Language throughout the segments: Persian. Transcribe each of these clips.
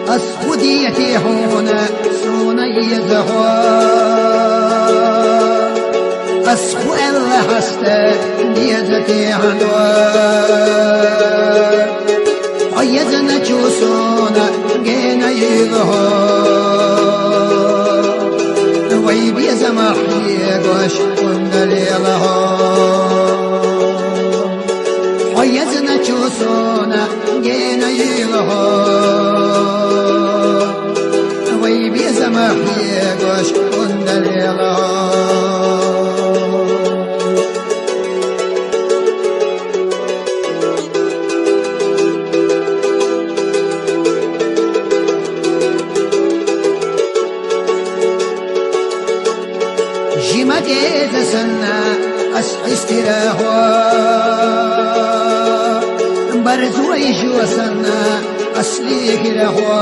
از خودیتی هونه سونه زهوا از خو الله هسته نیزتی هنوا عیزن چوسونه گینه یلها وی بیزم احیگوش کندلیلها عیزن چوسونه گینه یلها وی بیزم احیگوش کندلیلها جمعت سنة استراحوا برزوي جو سنة أصلي كرهوا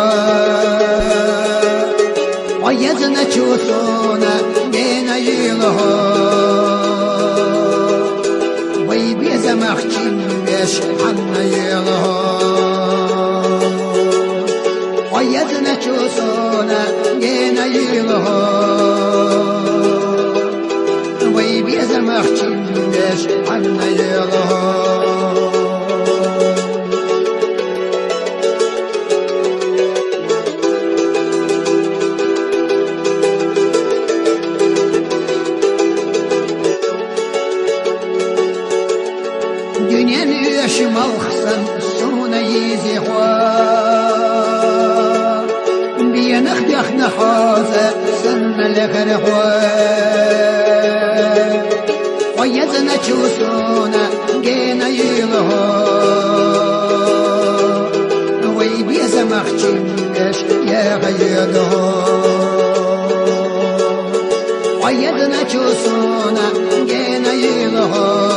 ويزنا تشوسونا بين يلها ويبيز مخشم بيش حنا يلها ويزنا تشوسونا بين يلها ويبيز مخشم بيش حنا يلها دنيا شمال خصم سونا يزيحوا بينخدخ نحوزة سنة لغرحوا ويزنا تشوسونا جينا يلها ويبيز مخشمش يا غيرها ويزنا تشوسونا جينا يلها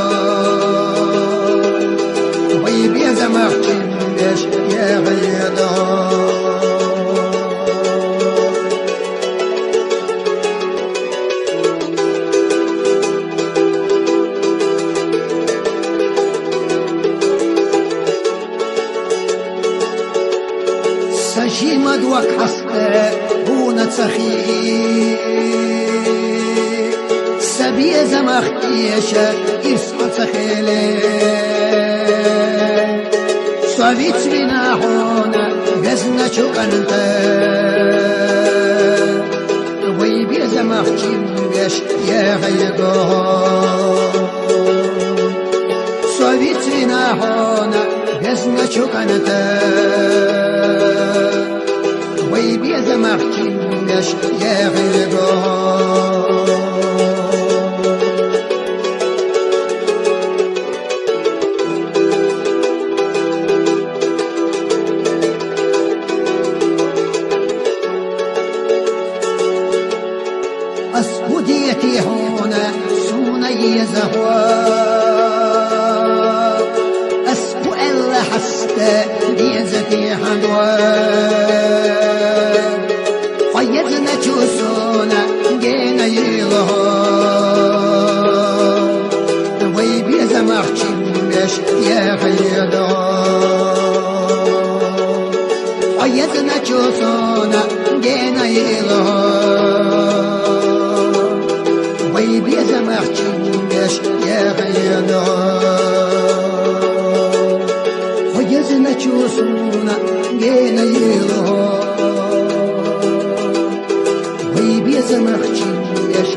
ويبيز مخشمش يا غيرها سجيمد وكحسته هون تسخي سبيه زمختيشه إرسل تخيلي صويت بنا هون غزنا شوكنت ويبيه زمختيش يا غيقو صويت بنا هون غزنا شوكنت ويبيز مخشمش يا غيرها أسكوديتي هنا سوني زهوا أسكو الله حسته ليزتي حدوا ويزنا تشوسونا جينا يلها ويبيز مخشمش يا غيرها ويزنا تشوسونا جينا يلها ويبيز مخشمش يا غيرها ويزنا تشوسونا جينا يلها ويبيز مخشمش